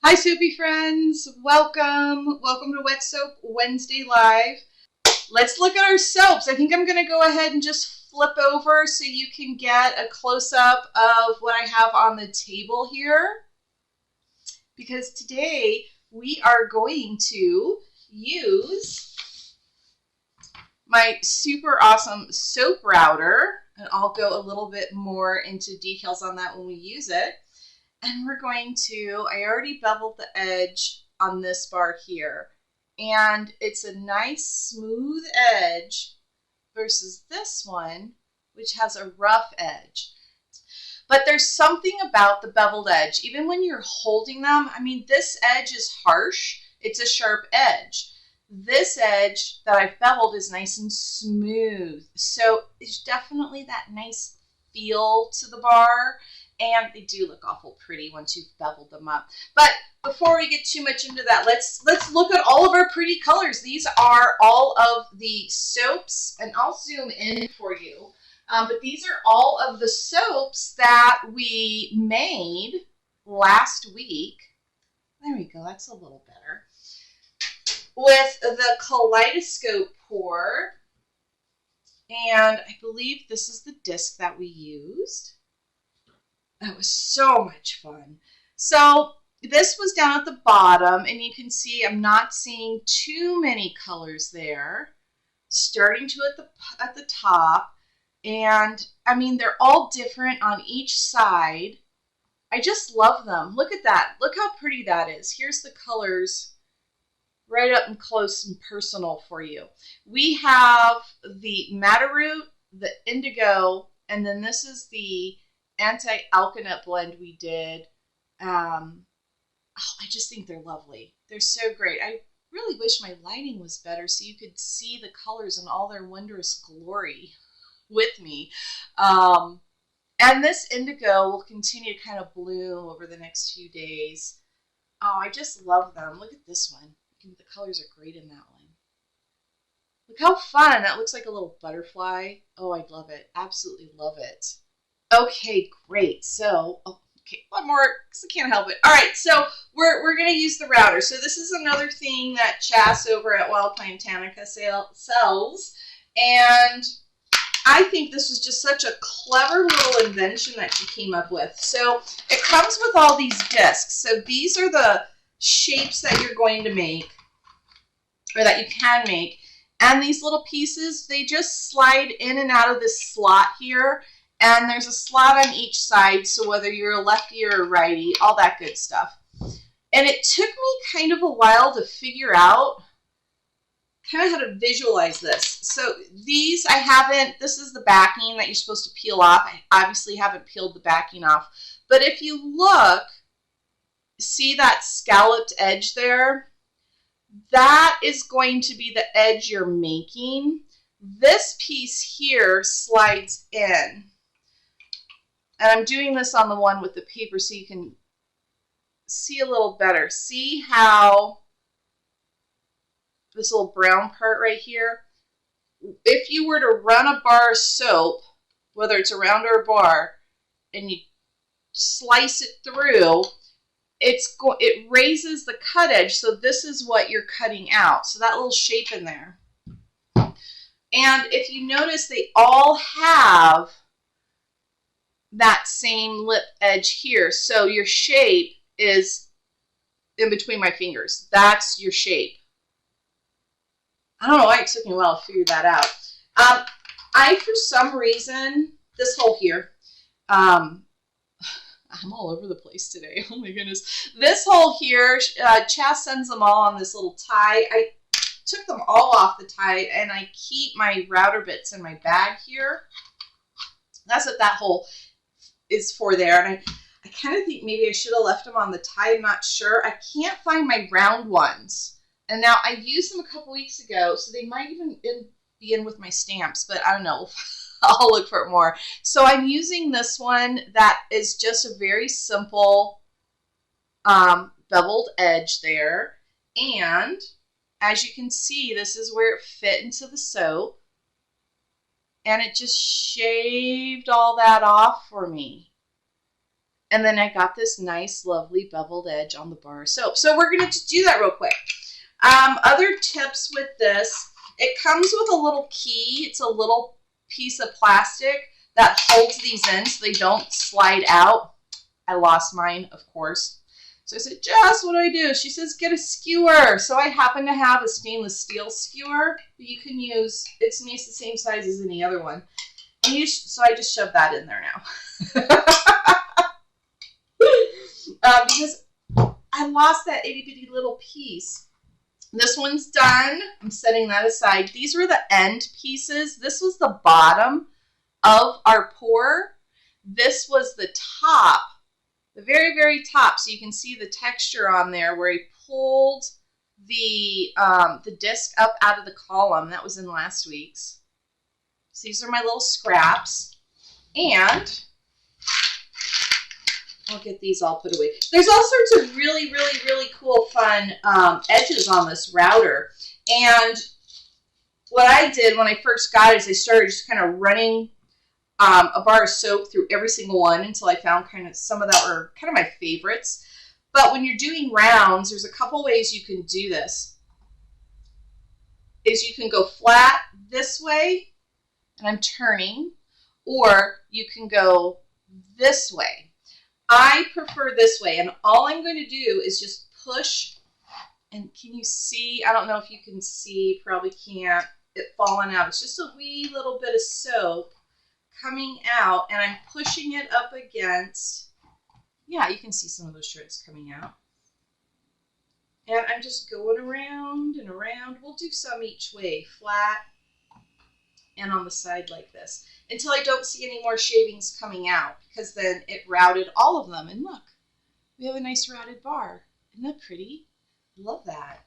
Hi Soapy friends, welcome to Wet Soap Wednesday Live. Let's look at our soaps. I think I'm going to go ahead and just flip over so you can get a close-up of what I have on the table here. Because today we are going to use my super awesome soap router, and I'll go a little bit more into details on that when we use it. And we're going to, I already beveled the edge on this bar here. And it's a nice smooth edge versus this one, which has a rough edge. But there's something about the beveled edge, even when you're holding them. I mean, this edge is harsh. It's a sharp edge. This edge that I've beveled is nice and smooth. So it's definitely that nice feel to the bar. And they do look awful pretty once you've beveled them up. But before we get too much into that, let's look at all of our pretty colors. These are all of the soaps, and I'll zoom in for you. But these are all of the soaps that we made last week. There we go, that's a little better. With the Kaleidoscope pour. And I believe this is the disc that we used. That was so much fun. So this was down at the bottom, and you can see I'm not seeing too many colors there. Starting to at the top, and I mean they're all different on each side. I just love them. Look at that. Look how pretty that is. Here's the colors right up and close and personal for you. We have the Madder Root, the Indigo, and then this is the anti-alkanet blend we did. I just think they're lovely. They're so great. I really wish my lighting was better so you could see the colors in all their wondrous glory with me. And this indigo will continue to kind of bloom over the next few days. Oh, I just love them. Look at this one. The colors are great in that one. Look how fun. That looks like a little butterfly. Oh, I love it. Absolutely love it. Okay, great. So, okay, one more because I can't help it. All right, so we're going to use the router. So this is another thing that Chas over at Wildplantanica sells, and I think this was just such a clever little invention that she came up with. So it comes with all these discs. So these are the shapes that you're going to make, or that you can make, and these little pieces, they just slide in and out of this slot here. And there's a slot on each side, so whether you're a lefty or a righty, all that good stuff. And it took me kind of a while to figure out kind of how to visualize this. So these this is the backing that you're supposed to peel off. I obviously haven't peeled the backing off. But if you look, see that scalloped edge there? That is going to be the edge you're making. This piece here slides in. And I'm doing this on the one with the paper so you can see a little better. See how this little brown part right here, if you were to run a bar of soap, whether it's a round or a bar, and you slice it through, it raises the cut edge, so this is what you're cutting out. So that little shape in there. And if you notice, they all have that same lip edge here. So your shape is in between my fingers. That's your shape. I don't know why it took me a while to figure that out. For some reason, this hole here, I'm all over the place today. Oh my goodness. This hole here, Chas sends them all on this little tie. I took them all off the tie, and I keep my router bits in my bag here. That's what that hole is for there. And I kind of think maybe I should have left them on the tie. I'm not sure. I can't find my round ones. And now I used them a couple weeks ago, so they might even be in with my stamps, but I don't know. I'll look for it more. So I'm using this one that is just a very simple beveled edge there. And as you can see, this is where it fit into the soap. And it just shaved all that off for me. And then I got this nice, lovely beveled edge on the bar of soap. So we're going to just do that real quick. Other tips with this, it comes with a little key. It's a little piece of plastic that holds these in so they don't slide out. I lost mine, of course. So I said, Jess, what do I do? She says, get a skewer. So I happen to have a stainless steel skewer that you can use. It's nice, the same size as any other one. And so I just shoved that in there now. Because I lost that itty bitty little piece. This one's done. I'm setting that aside. These were the end pieces. This was the bottom of our pour. This was the top, the very, very top. So you can see the texture on there where he pulled the disc up out of the column. That was in last week's. So these are my little scraps. And I'll get these all put away. There's all sorts of really, really, really cool, fun edges on this router. And what I did when I first got it is I started just kind of running a bar of soap through every single one until I found kind of some of that were kind of my favorites. But when you're doing rounds, there's a couple ways you can do this. Is you can go flat this way, and I'm turning, or you can go this way. I prefer this way, and all I'm going to do is just push, and can you see? I don't know if you can see, probably can't, it falling out. It's just a wee little bit of soap coming out, and I'm pushing it up against, yeah, you can see some of those shreds coming out. And I'm just going around and around. We'll do some each way, flat and on the side like this, until I don't see any more shavings coming out, because then it routed all of them. And look, we have a nice routed bar. Isn't that pretty? Love that.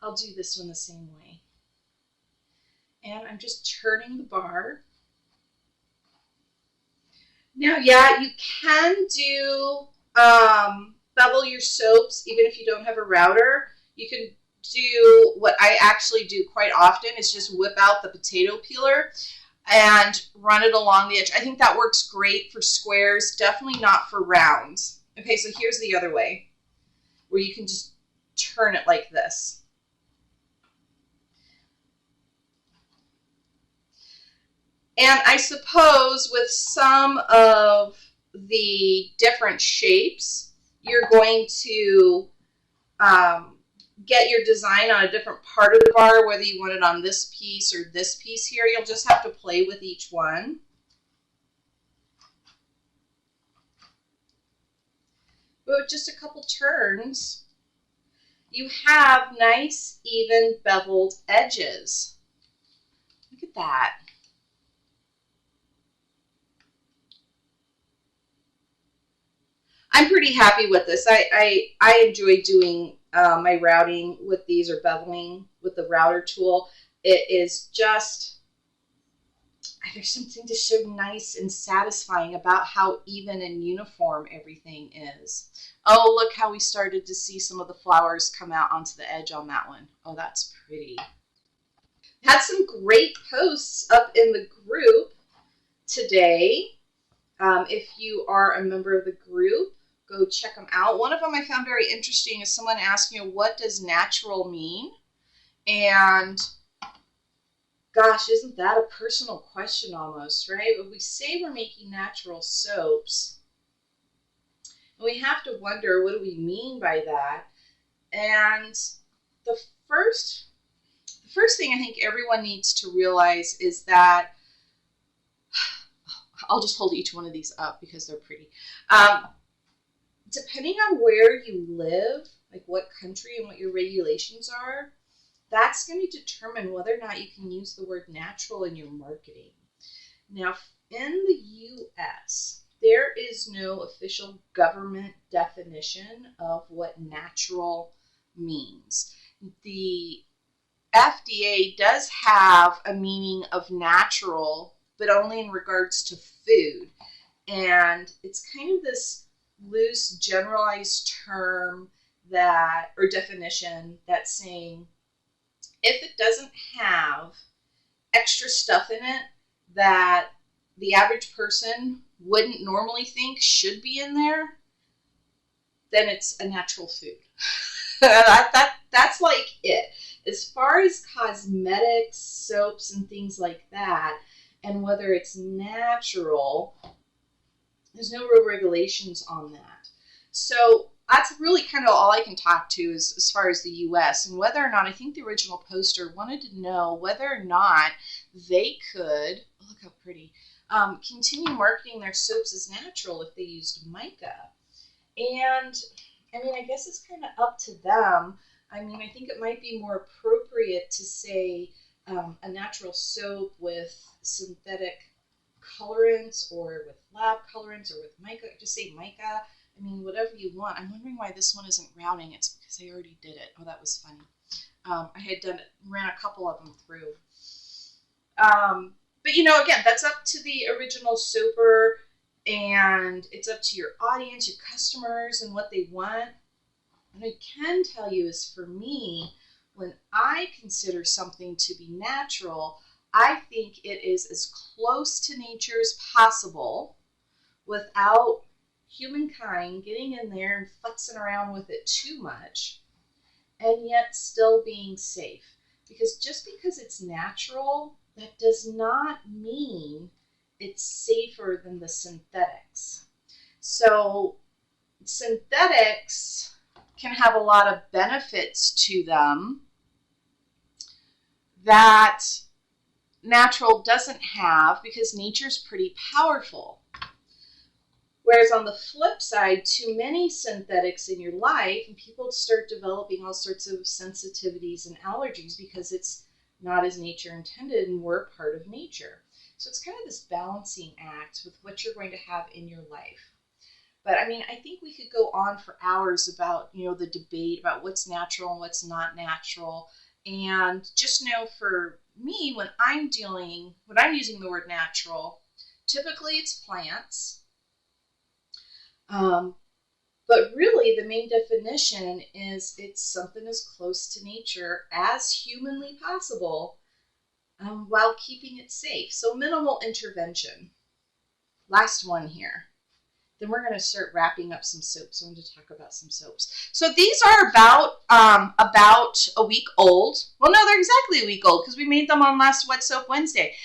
I'll do this one the same way. And I'm just turning the bar. Now, yeah, you can do bevel your soaps even if you don't have a router. You can do what I actually do quite often is just whip out the potato peeler and run it along the edge. I think that works great for squares, definitely not for rounds. Okay, so here's the other way, where you can just turn it like this. And I suppose with some of the different shapes, you're going to get your design on a different part of the bar, whether you want it on this piece or this piece here. You'll just have to play with each one. But with just a couple turns, you have nice, even, beveled edges. Look at that. I'm pretty happy with this. I enjoy doing my routing with these, or beveling with the router tool. It is just, there's something just so nice and satisfying about how even and uniform everything is. Oh, look how we started to see some of the flowers come out onto the edge on that one. Oh, that's pretty. Had some great posts up in the group today. If you are a member of the group, go check them out. One of them I found very interesting is someone asking, what does natural mean? And gosh, isn't that a personal question almost, right? If we say we're making natural soaps, we have to wonder, what do we mean by that? And the first thing I think everyone needs to realize is that, I'll just hold each one of these up because they're pretty. Depending on where you live, like what country and what your regulations are, that's going to determine whether or not you can use the word natural in your marketing. Now, in the U.S., there is no official government definition of what natural means. The FDA does have a meaning of natural, but only in regards to food. And it's kind of this loose, generalized term that, or definition, that's saying if it doesn't have extra stuff in it that the average person wouldn't normally think should be in there, then it's a natural food. That's like it. As far as cosmetics, soaps, and things like that, and whether it's natural, there's no real regulations on that. So that's really kind of all I can talk to as far as the U.S. and whether or not, I think the original poster wanted to know whether or not they could, look how pretty, continue marketing their soaps as natural if they used mica. And I mean, I guess it's kind of up to them. I mean, I think it might be more appropriate to say a natural soap with synthetic colorants or with lab colorants or with mica. Just say mica. I mean, whatever you want. I'm wondering why this one isn't routing. It's because I already did it. Oh, that was funny. I had done it, ran a couple of them through. But, you know, again, that's up to the original soaper, and it's up to your audience, your customers, and what they want. What I can tell you is, for me, when I consider something to be natural, I think it is as close to nature as possible without humankind getting in there and futzing around with it too much, and yet still being safe. Because just because it's natural, that does not mean it's safer than the synthetics. So synthetics can have a lot of benefits to them that natural doesn't have, because nature's pretty powerful. Whereas on the flip side, too many synthetics in your life, and people start developing all sorts of sensitivities and allergies because it's not as nature intended, and we're part of nature. So it's kind of this balancing act with what you're going to have in your life. But I mean, I think we could go on for hours about, you know, the debate about what's natural and what's not natural. And just know, for me, when I'm using the word natural, typically it's plants. But really the main definition is it's something as close to nature as humanly possible, while keeping it safe. So minimal intervention. Last one here. Then we're going to start wrapping up some soaps. I'm going to talk about some soaps. So these are about a week old. Well, no, they're exactly a week old because we made them on last Wet Soap Wednesday.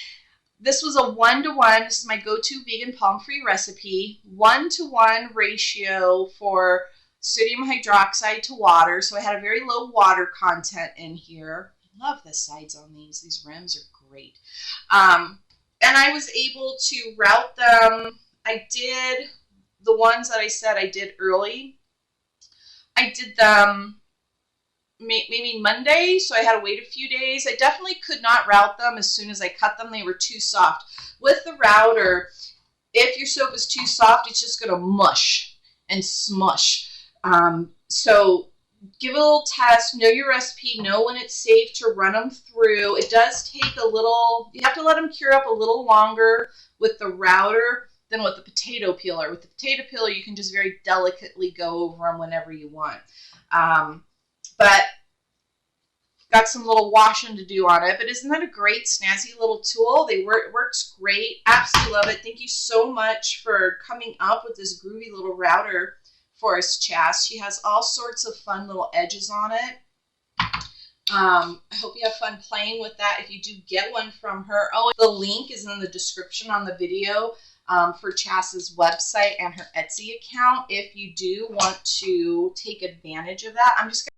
This was a 1-to-1. This is my go-to vegan palm-free recipe. 1-to-1 ratio for sodium hydroxide to water. So I had a very low water content in here. I love the sides on these. These rims are great. And I was able to route them. I did the ones that I said I did early. I did them maybe Monday, so I had to wait a few days. I definitely could not route them as soon as I cut them. They were too soft. With the router, if your soap is too soft, it's just going to mush and smush. So give it a little test, know your recipe, know when it's safe to run them through. It does take a little, you have to let them cure up a little longer with the router than with the potato peeler. With the potato peeler, you can just very delicately go over them whenever you want. But got some little washing to do on it. But isn't that a great, snazzy little tool? It works great. Absolutely love it. Thank you so much for coming up with this groovy little router for us, Chas. She has all sorts of fun little edges on it. I hope you have fun playing with that if you do get one from her. Oh, the link is in the description on the video for Chas's website and her Etsy account if you do want to take advantage of that. I'm just